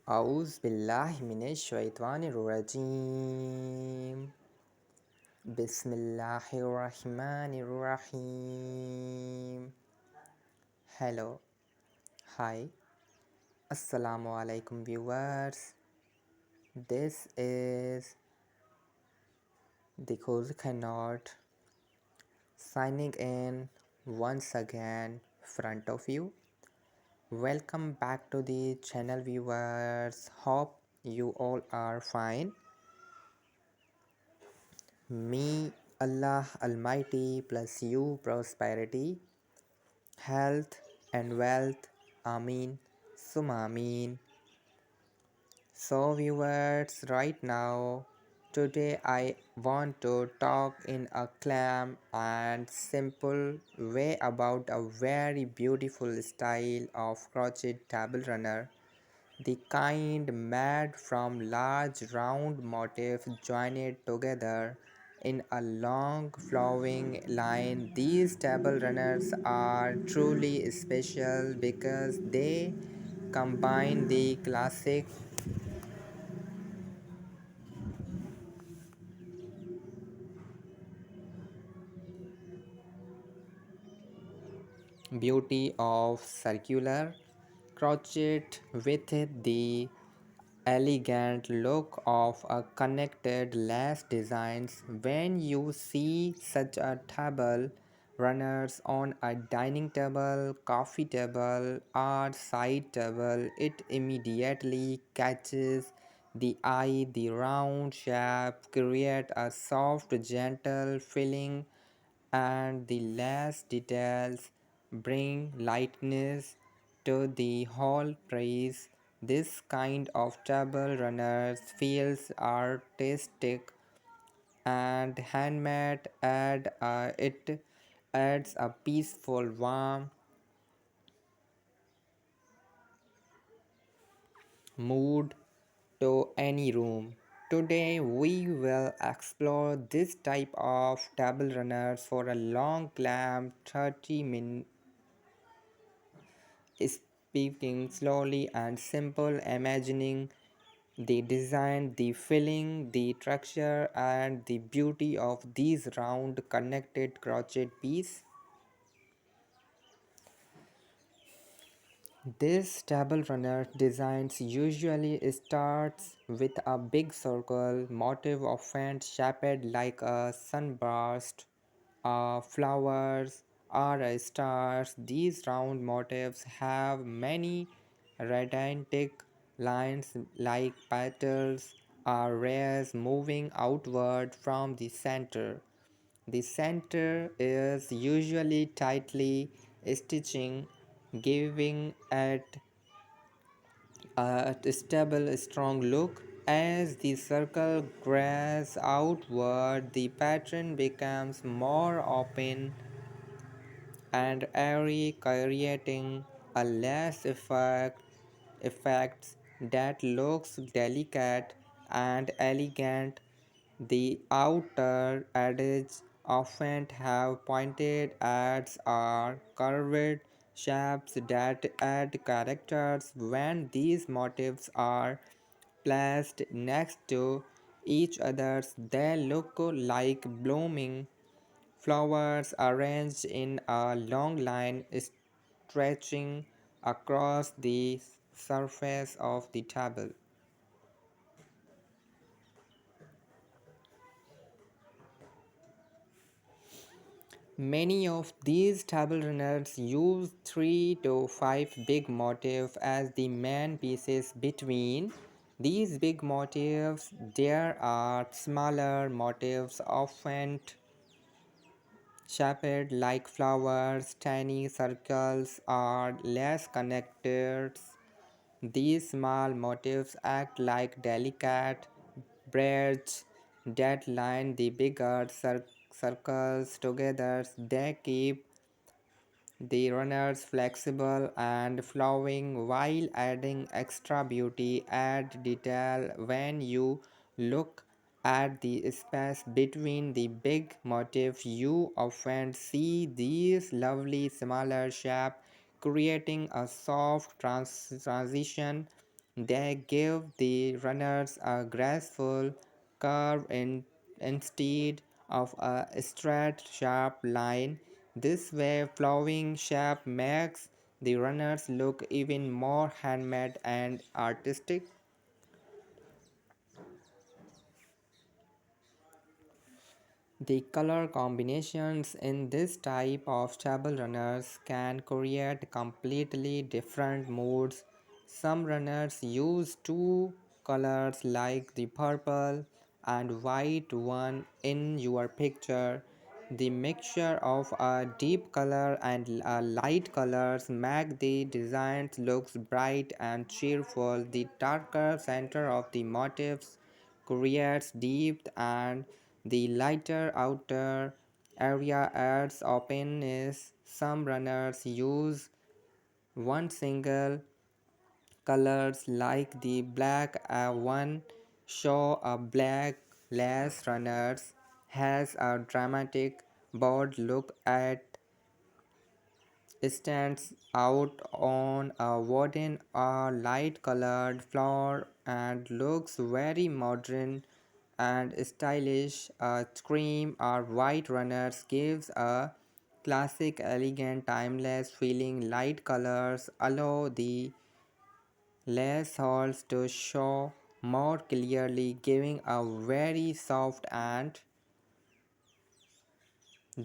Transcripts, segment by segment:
أعوذ بالله من الشيطان الرجيم بسم الله الرحمن الرحيم. Hello, hi, Assalamu alaikum viewers. This is the cannot signing in once again front of you. Welcome back to the channel viewers. Hope you all are fine. Me, Allah Almighty plus you prosperity, health and wealth. Ameen. Summa Ameen. So viewers, right now, today I want to talk in a calm and simple way about a very beautiful style of crochet table runner. The kind made from large round motifs joined together in a long flowing line. These table runners are truly special because they combine the classic beauty of circular crochet with the elegant look of a connected lace designs. When you see such a table runners on a dining table, coffee table, or side table, it immediately catches the eye. The round shape create a soft gentle feeling, and the lace details bring lightness to the whole piece. This kind of table runners feels artistic and handmade, it adds a peaceful warm mood to any room. Today we will explore this type of table runners for a long climb 30 minutes, speaking slowly and simple, imagining the design, the feeling, the texture, and the beauty of these round connected crochet piece. This table runner designs usually starts with a big circle motif often shaped like a sunburst, flowers, or a stars. These round motifs have many radiantic lines like petals or rays moving outward from the center. The center is usually tightly stitching, giving it a stable, strong look. As the circle grows outward, the pattern becomes more open and airy, creating a less effects that looks delicate and elegant. The outer edges often have pointed edges or curved shapes that add characters. When these motifs are placed next to each other, they look like blooming flowers arranged in a long line stretching across the surface of the table. Many of these table runners use 3 to 5 big motifs as the main pieces. Between these big motifs, there are smaller motifs often shaped like flowers, tiny circles, or less connected. These small motifs act like delicate braids that line the bigger circles together. They keep the runners flexible and flowing while adding extra beauty and detail. When you look at the space between the big motifs, you often see these lovely smaller shapes creating a soft transition They give the runners a graceful curve instead of a straight, sharp line. This way, flowing shape makes the runners look even more handmade and artistic. The color combinations in this type of stable runners can create completely different moods. Some runners use two colors like the purple and white one in your picture. The mixture of a deep color and a light colors make the designs looks bright and cheerful. The darker center of the motifs creates depth and the lighter outer area adds openness. Some runners use one single colors like the black one show a black lace runners has a dramatic bold look at stands out on a wooden or light colored floor and looks very modern and stylish. A cream or white runners gives a classic, elegant, timeless feeling. Light colors allow the lace holes to show more clearly, giving a very soft and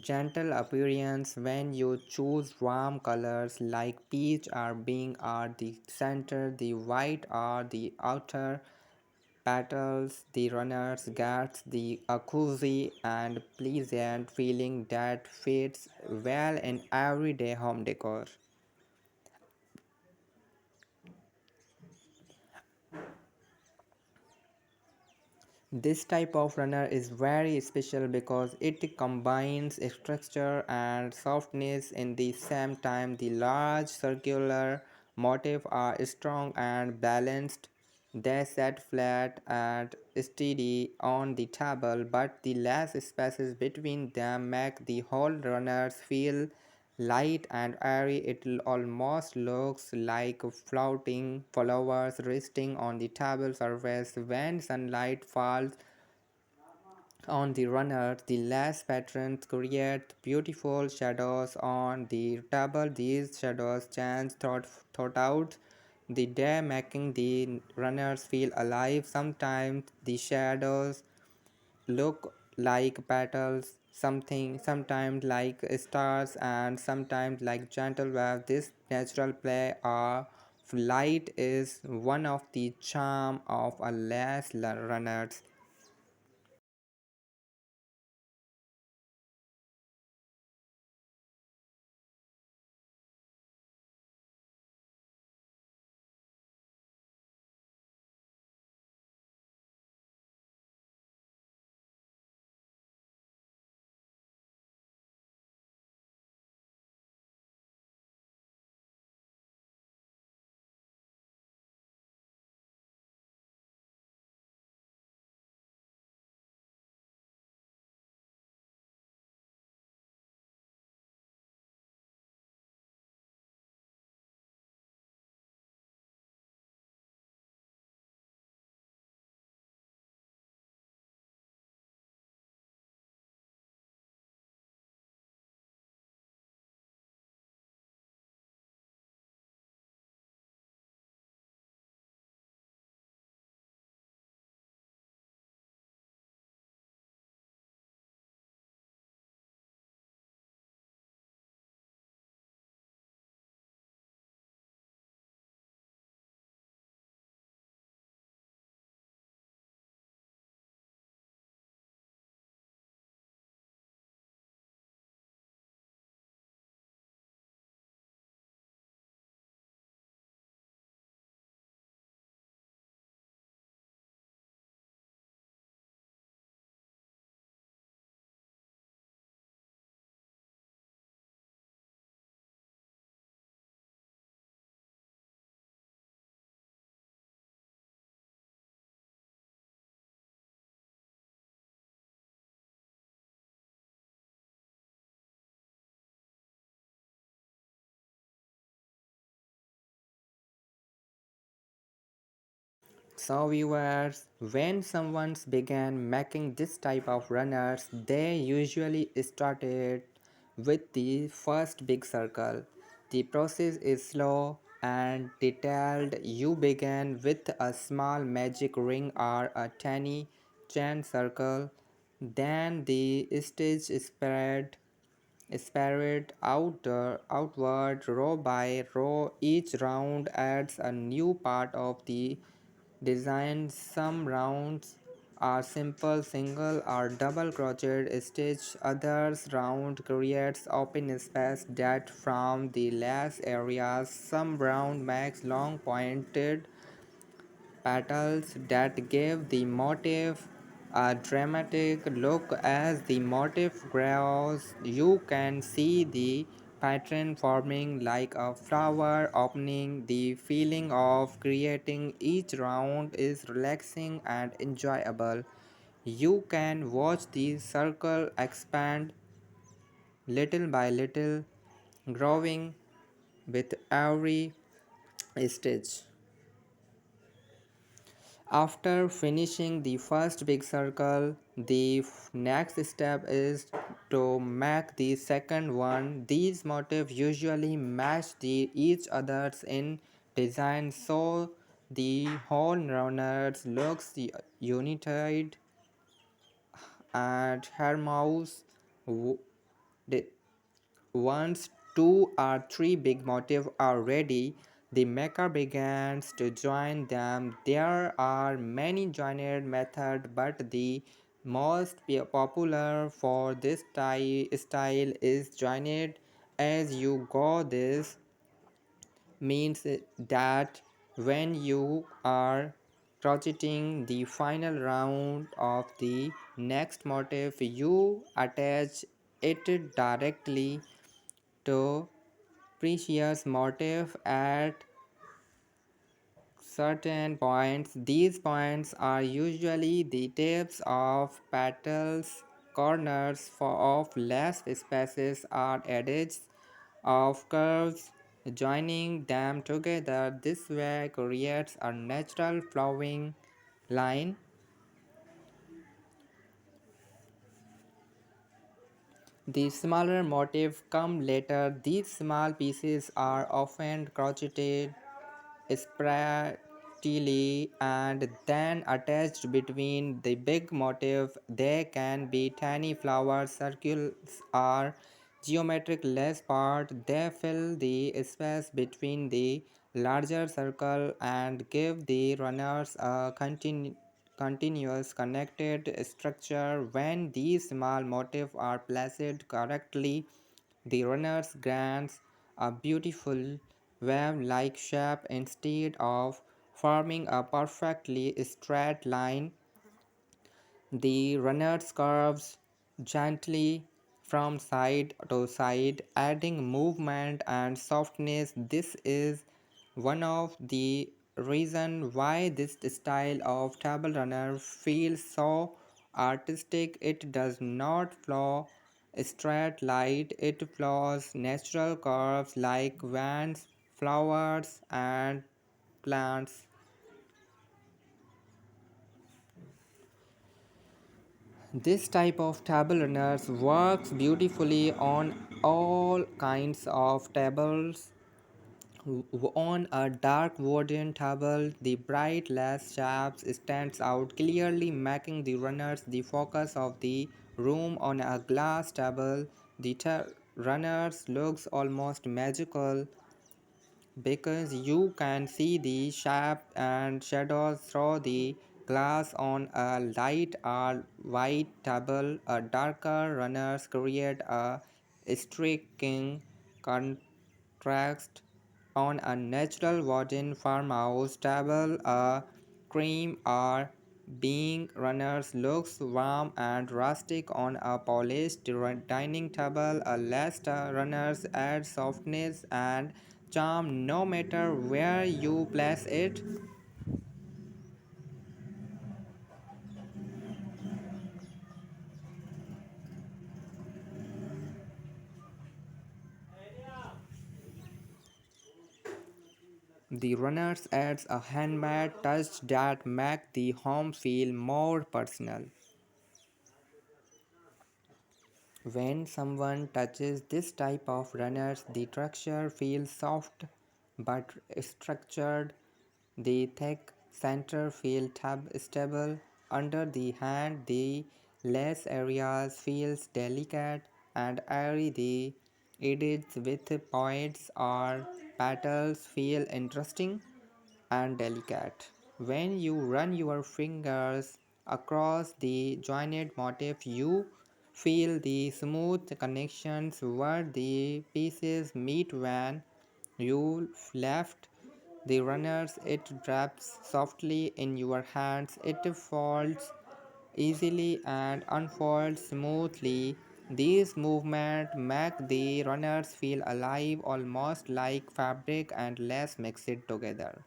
gentle appearance. When you choose warm colors like peach or being are the center, the white are the outer petals, the runners gets the a cozy and pleasant feeling that fits well in everyday home decor. This type of runner is very special because it combines structure and softness in the same time. The large circular motifs are strong and balanced. They set flat and steady on the table, but the less spaces between them make the whole runners feel light and airy. It almost looks like floating flowers resting on the table surface. When sunlight falls on the runner, the lace patterns create beautiful shadows on the table. These shadows change throughout the day, making the runners feel alive. Sometimes the shadows look like petals, sometimes like stars, and sometimes like gentle waves. This natural play of light is one of the charm of a lace runners. So viewers, when someone began making this type of runners, they usually started with the first big circle. The process is slow and detailed. You begin with a small magic ring or a tiny chain circle. Then the stitch spread outward row by row. Each round adds a new part of the design. Some rounds are simple single or double crochet stitch. Others round creates open space that from the lace areas. Some round makes long pointed petals that give the motif a dramatic look. As the motif grows, you can see the pattern forming like a flower opening. The feeling of creating each round is relaxing and enjoyable. You can watch the circle expand little by little, growing with every stitch. After finishing the first big circle, the next step is to make the second one. These motifs usually match each other's in design, so the whole runner looks unified. And her mouse once two or three big motifs are ready, the maker begins to join them. There are many joinery methods, but the most popular for this style is joined as you go. This means that when you are crocheting the final round of the next motif, you attach it directly to precious motif at certain points. These points are usually the tips of petals, corners of lace spaces, or edges of curves. Joining them together this way creates a natural flowing line. The smaller motifs come later. These small pieces are often crocheted spirally and then attached between the big motif. They can be tiny flowers, circles, or geometric lace parts. They fill the space between the larger circle and give the runners a continuous connected structure. When these small motifs are placed correctly, the runners grants a beautiful wave-like shape instead of forming a perfectly straight line. The runner curves gently from side to side, adding movement and softness. This is one of the reasons why this style of table runner feels so artistic. It does not flow straight light, it flows natural curves like vents, flowers, and plants. This type of table runners works beautifully on all kinds of tables. On a dark wooden table, the bright lace shapes stands out clearly, making the runners the focus of the room. On a glass table, the runners looks almost magical because you can see the shape and shadows through the glass. On a light or white table, a darker runners create a striking contrast. On a natural wooden farmhouse table, a cream or being runners looks warm and rustic. On a polished dining table, a last runners add softness and charm no matter where you place it. The runners adds a handmade touch that make the home feel more personal. When someone touches this type of runners, the texture feels soft but structured. The thick center feels stable under the hand. The lace areas feels delicate and airy. The edges with points or petals feel interesting and delicate. When you run your fingers across the jointed motif, you feel the smooth connections where the pieces meet when you left the runners. It drops softly in your hands, it folds easily and unfolds smoothly. These movements make the runners feel alive, almost like fabric and lace mixed together.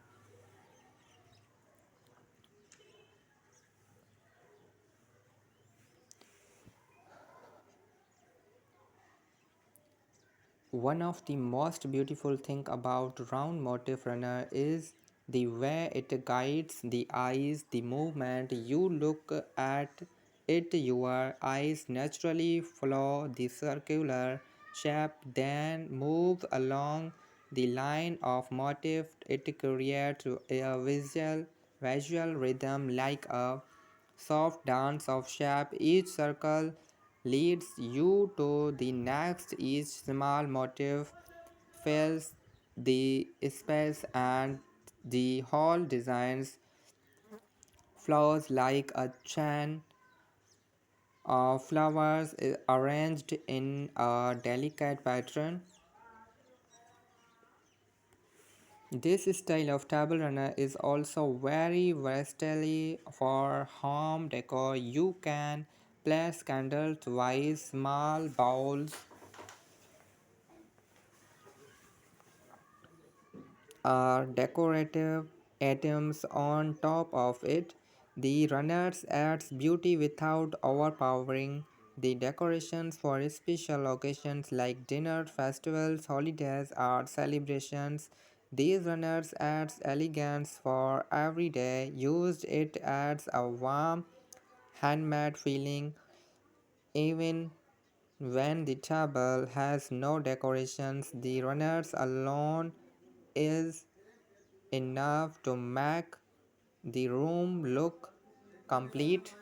One of the most beautiful thing about round motif runner is the way it guides the eyes. The moment you look at it, your eyes naturally follow the circular shape, then move along the line of motif. It creates a visual rhythm like a soft dance of shape. Each circle leads you to the next. Each small motif fills the space and the whole designs flows like a chain of flowers arranged in a delicate pattern. This style of table runner is also very versatile for home decor. You can place candles, vase, small bowls, or decorative items on top of it. The runners adds beauty without overpowering. The decorations for special occasions like dinner, festivals, holidays, or celebrations. These runners adds elegance for everyday use. It adds a warm, handmade feeling even when the table has no decorations. The runners alone is enough to make the room look complete.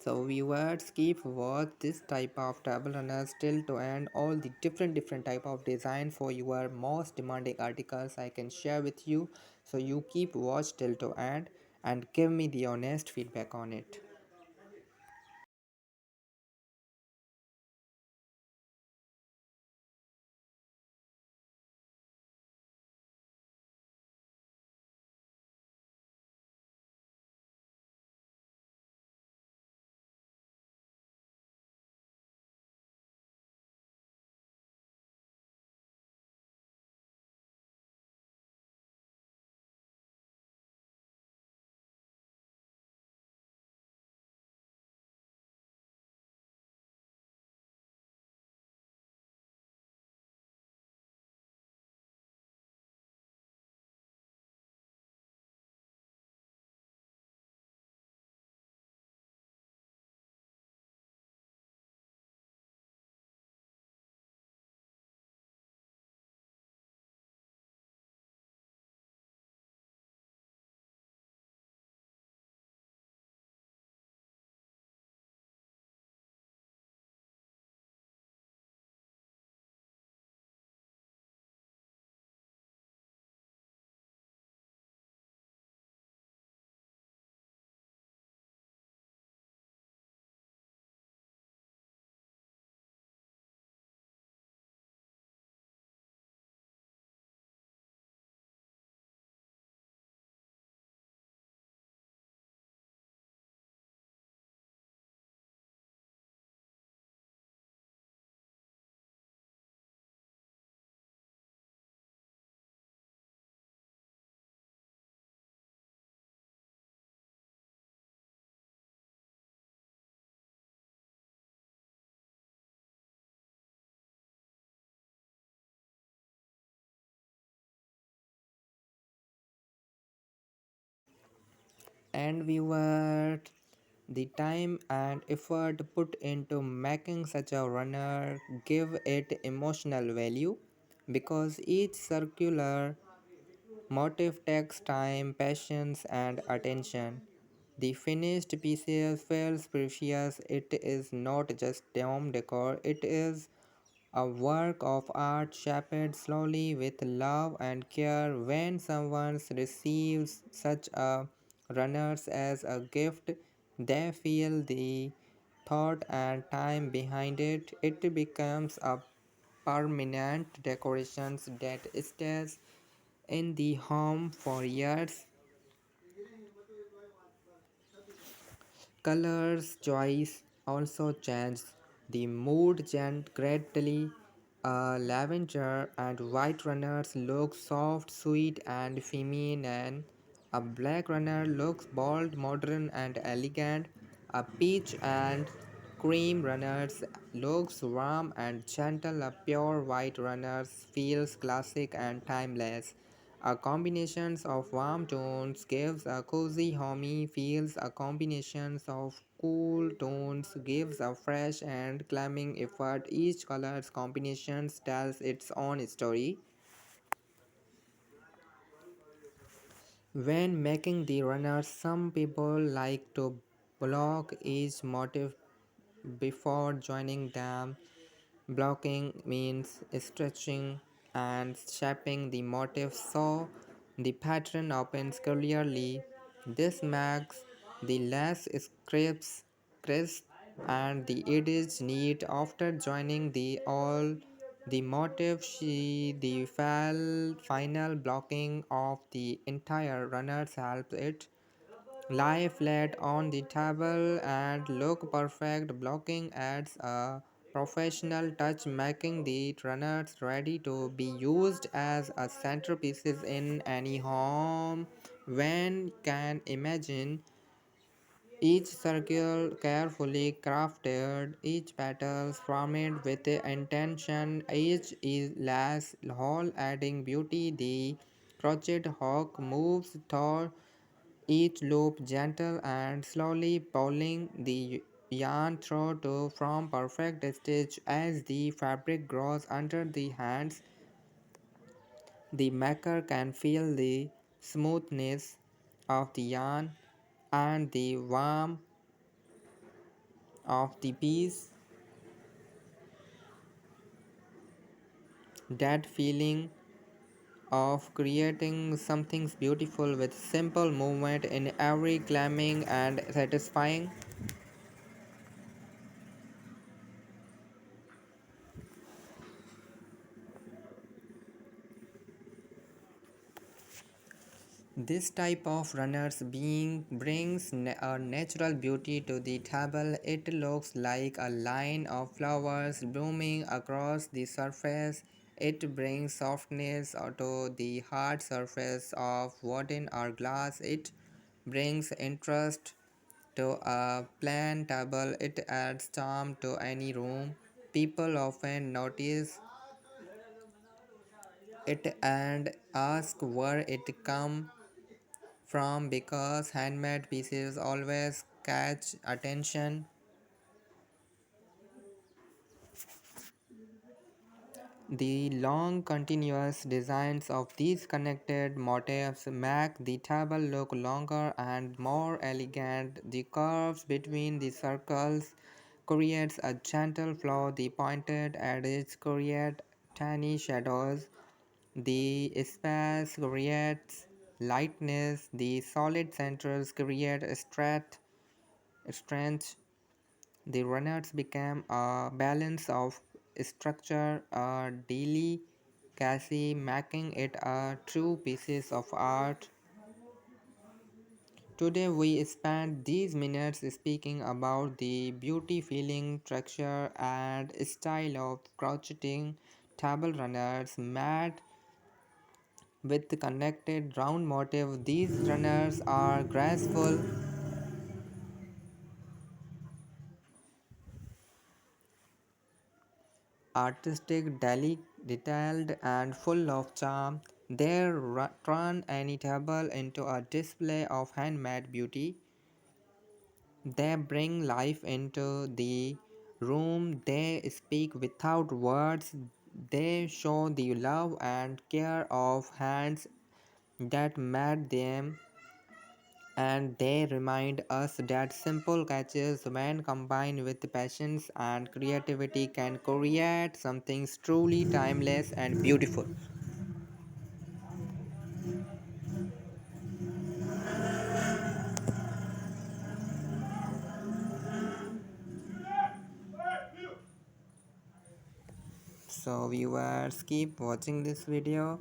So viewers keep watch this type of table runners till to end all the different type of design for your most demanding articles I can share with you. So you keep watch till to end and give me the honest feedback on it. And viewer, the time and effort put into making such a runner give it emotional value because each circular motif takes time, patience, and attention. The finished piece feels precious. It is not just home decor, it is a work of art shaped slowly with love and care. When someone receives such a runners as a gift, they feel the thought and time behind it. It becomes a permanent decoration that stays in the home for years. Colors choice also changed the mood greatly. Lavender and white runners look soft, sweet, and feminine. A black runner looks bold, modern, and elegant. A peach and cream runners looks warm and gentle. A pure white runners feels classic and timeless. A combination of warm tones gives a cozy homey feels. A combination of cool tones gives a fresh and calming effect. Each color's combination tells its own story. When making the runners, some people like to block each motif before joining them. Blocking means stretching and shaping the motif so the pattern opens clearly. This makes the less crisp and the edges neat. After joining the all the motif, she the final blocking of the entire runners helps it lie flat on the table and look perfect. Blocking adds a professional touch, making the runners ready to be used as a centerpieces in any home. One can imagine each circle carefully crafted, each petal formed with intention, each is less whole adding beauty. The crochet hook moves through each loop gentle and slowly pulling the yarn through to form perfect stitch. As the fabric grows under the hands, the maker can feel the smoothness of the yarn and the warmth of the piece. That feeling of creating something beautiful with simple movement in every climbing and satisfying. This type of runners being brings a natural beauty to the table. It looks like a line of flowers blooming across the surface. It brings softness to the hard surface of wooden or glass. It brings interest to a plain table. It adds charm to any room. People often notice it and ask where it come from because handmade pieces always catch attention. The long continuous designs of these connected motifs make the table look longer and more elegant. The curves between the circles creates a gentle flow. The pointed edges create tiny shadows. The space creates lightness. The solid centers create strength. The runners became a balance of structure, a delicacy, making it a true piece of art. Today we spent these minutes speaking about the beauty, feeling, texture, and style of crocheting table runners made with connected round motif. These runners are graceful, artistic, detailed, and full of charm. They turn any table into a display of handmade beauty. They bring life into the room. They speak without words. They show the love and care of hands that made them, and they remind us that simple catches, when combined with patience and creativity, can create something truly timeless and beautiful. So viewers, keep watching this video.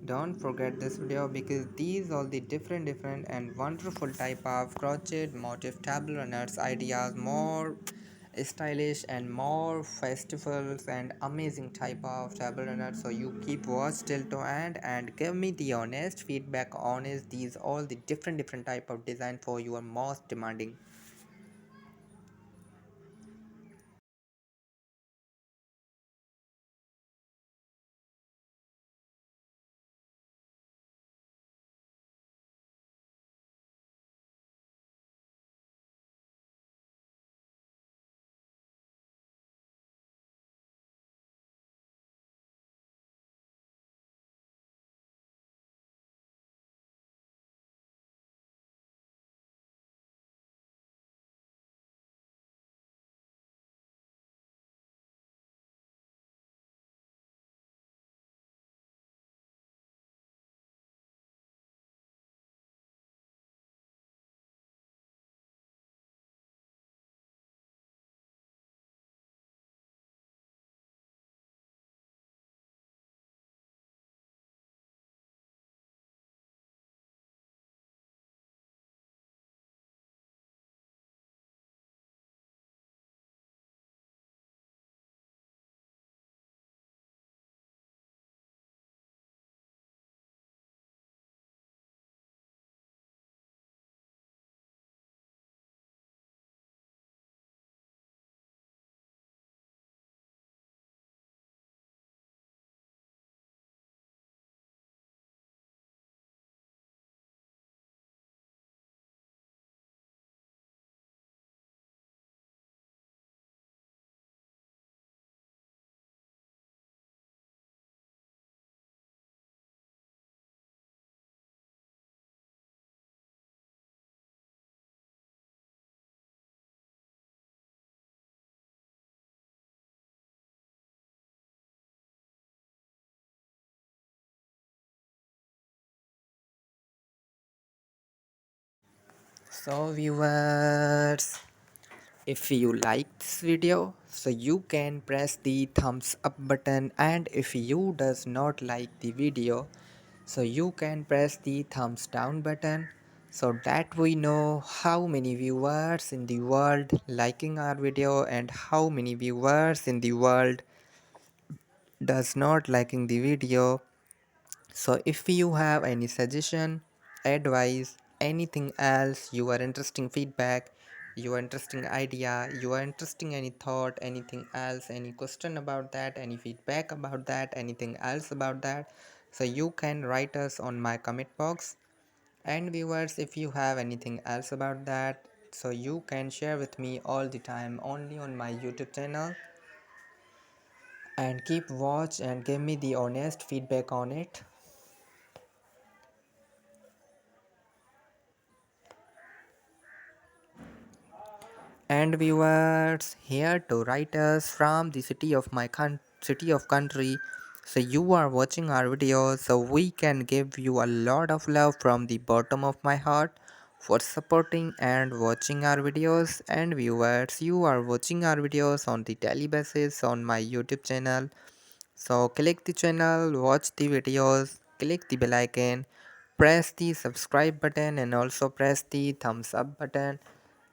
Don't forget this video, because these all the different and wonderful type of crochet motif table runners ideas, more stylish and more festivals and amazing type of table runners. So you keep watch till to end and give me the honest feedback on is these all the different type of design for your most demanding. So viewers, if you like this video, so you can press the thumbs up button, and if you does not like the video, so you can press the thumbs down button, so that we know how many viewers in the world liking our video and how many viewers in the world does not liking the video. So if you have any suggestion, advice, anything else, your interesting feedback, your interesting idea, your interesting any thought, anything else, any question about that, any feedback about that, anything else about that, so you can write us on my comment box. And viewers, if you have anything else about that, so you can share with me all the time only on my YouTube channel, and keep watch and give me the honest feedback on it. And viewers, here to write us from the city of my city of country. So you are watching our videos, so we can give you a lot of love from the bottom of my heart for supporting and watching our videos. And viewers, you are watching our videos on the daily basis on my YouTube channel. So click the channel, watch the videos, click the bell icon, press the subscribe button, and also press the thumbs up button.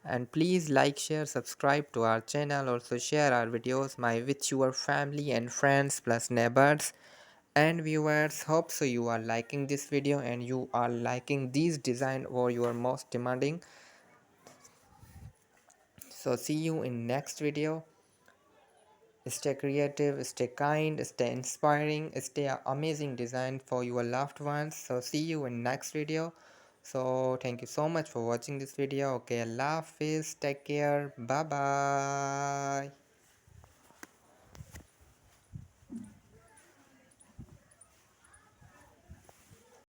And please like, share, subscribe to our channel. Also share our videos with your family and friends plus neighbors and viewers. Hope so you are liking this video and you are liking these design or you are most demanding. So see you in next video. Stay creative, stay kind, stay inspiring, stay amazing design for your loved ones. So see you in next video. So thank you so much for watching this video. Okay, Allah Hafiz, take care, bye bye.